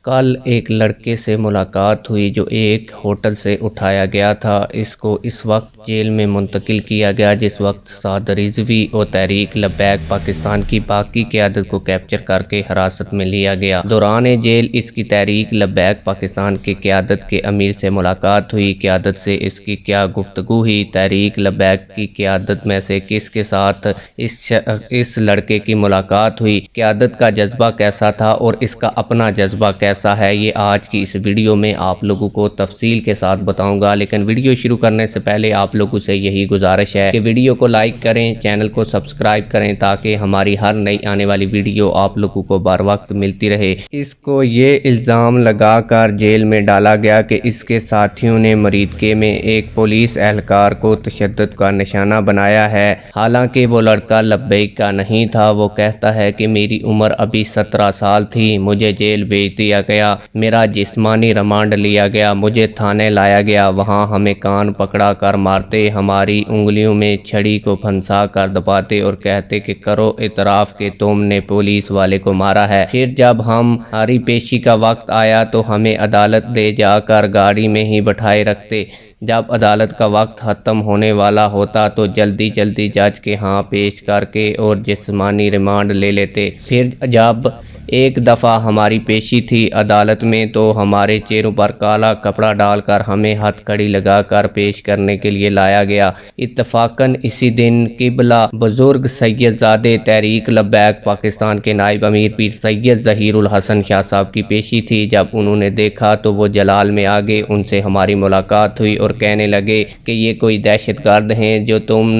कल एक लड़के से मुलाकात हुई जो एक होटल से उठाया गया था। इसको इस वक्त जेल में मुंतकिल किया गया जिस वक्त साद रिजवी और तहरीक लब्बैक पाकिस्तान की बाकी क़यादत को कैप्चर करके हिरासत में लिया गया। दौरान जेल इसकी तहरीक लब्बैक पाकिस्तान की क़यादत के अमीर से मुलाकात हुई। क़यादत से इसकी क्या गुफ्तगू हुई, तहरीक लब्बैक की क़यादत में से किसके साथ इस लड़के की मुलाकात हुई, क़यादत का जज्बा कैसा था और इसका अपना जज्बा कैसा है, ये आज की इस वीडियो में आप लोगों को तफसील के साथ बताऊंगा। लेकिन वीडियो शुरू करने से पहले आप लोगों से यही गुजारिश है कि वीडियो को लाइक करें, चैनल को सब्सक्राइब करें ताकि हमारी हर नई आने वाली वीडियो आप लोगों को बर वक्त मिलती रहे। इसको ये इल्ज़ाम लगाकर जेल में डाला गया कि इसके साथियों ने मरीदके में एक पुलिस एहलकार को तशद्दुद का निशाना बनाया है। हालांकि वो लड़का लब्बैक का नहीं था। वो कहता है कि मेरी उम्र अभी 17 साल थी, मुझे जेल भेज दिया गया, मेरा जिस्मानी रिमांड लिया गया, मुझे थाने लाया गया, वहाँ हमें कान पकड़ा कर मारते, हमारी उंगलियों में छड़ी को फंसा कर दबाते और कहते कि करो इतराफ़ के तुमने पुलिस वाले को मारा है। फिर जब हमारी पेशी का वक्त आया तो हमें अदालत ले जाकर गाड़ी में ही बैठाए रखते। जब अदालत का वक्त ख़त्म होने वाला होता तो जल्दी जल्दी जज के यहाँ पेश करके और जिस्मानी रिमांड ले लेते। फिर जब एक दफ़ा हमारी पेशी थी अदालत में तो हमारे चेहरों पर काला कपड़ा डालकर हमें हथकड़ी लगाकर पेश करने के लिए लाया गया। इत्तफाकन इसी दिन किबला बुजुर्ग सैयदजादे तहरीक लब्बैक पाकिस्तान के नायब अमीर पीर सैयद ज़हीरुल हसन शाह साहब की पेशी थी। जब उन्होंने देखा तो वो जलाल में आ गए, उनसे हमारी मुलाकात हुई और कहने लगे कि ये कोई दहशतगर्द हैं जो तुम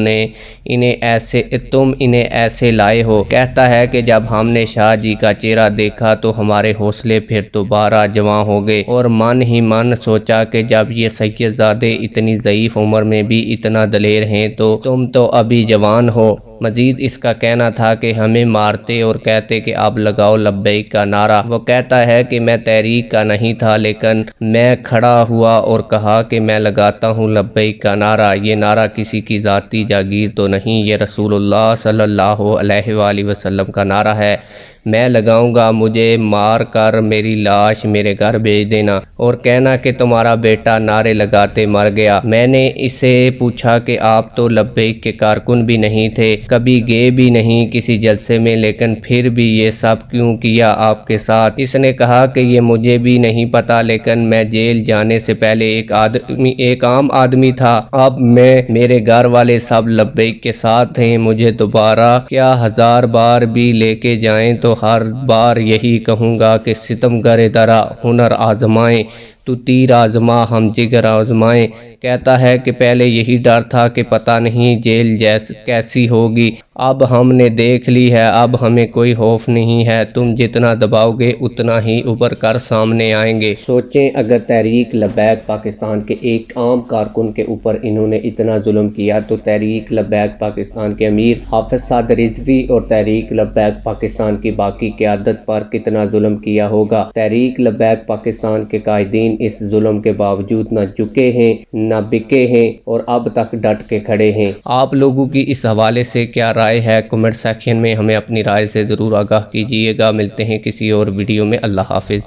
इन्हें ऐसे लाए हो। कहता है कि जब हमने शाह जी का चेहरा देखा तो हमारे हौसले फिर दोबारा जवां हो गए और मन ही मन सोचा कि जब ये सैयदजादे इतनी ज़ईफ़ उम्र में भी इतना दलेर हैं तो तुम तो अभी जवान हो। मजीद इसका कहना था कि हमें मारते और कहते कि अब लगाओ लब्बैक का नारा। वो कहता है कि मैं तहरीक का नहीं था लेकिन मैं खड़ा हुआ और कहा कि मैं लगाता हूँ लब्बैक का नारा। ये नारा किसी की ज़ाती जागीर तो नहीं, ये रसूलुल्लाह सल्लल्लाहु अलैहि वसल्लम का नारा है। मैं लगाऊंगा, मुझे मार कर मेरी लाश मेरे घर भेज देना और कहना कि तुम्हारा बेटा नारे लगाते मर गया। मैंने इसे पूछा कि आप तो लब्बैक के कारकुन भी नहीं थे, कभी गए भी नहीं किसी जलसे में, लेकिन फिर भी ये सब क्यों किया आपके साथ? इसने कहा कि ये मुझे भी नहीं पता, लेकिन मैं जेल जाने से पहले एक आम आदमी था। अब मेरे घर वाले सब लब्बैक के साथ हैं। मुझे दोबारा क्या 1000 बार भी लेके जाएं तो हर बार यही कहूँगा कि सितमगर दरा हुनर आजमाएं, तू तीर आजमा हम जिगर आजमाएं। कहता है कि पहले यही डर था कि पता नहीं जेल कैसी होगी, अब हमने देख ली है, अब हमें कोई खौफ नहीं है। तुम जितना दबाओगे उतना ही उभर कर सामने आएंगे। सोचें अगर तहरीक लब्बैक पाकिस्तान के एक आम कारकुन के ऊपर इन्होंने इतना जुल्म किया तो तहरीक लब्बैक पाकिस्तान के अमीर हाफिज साद रिजवी और तहरीक लब्बैक पाकिस्तान की बाकी क़यादत पर कितना जुल्म किया होगा। तहरीक लब्बैक पाकिस्तान के कायदीन इस जुल्म के बावजूद न झुके हैं न बिके हैं और अब तक डट के खड़े हैं। आप लोगों की इस हवाले से क्या राय है? कमेंट सेक्शन में हमें अपनी राय से ज़रूर आगाह कीजिएगा। मिलते हैं किसी और वीडियो में। अल्लाह हाफिज़।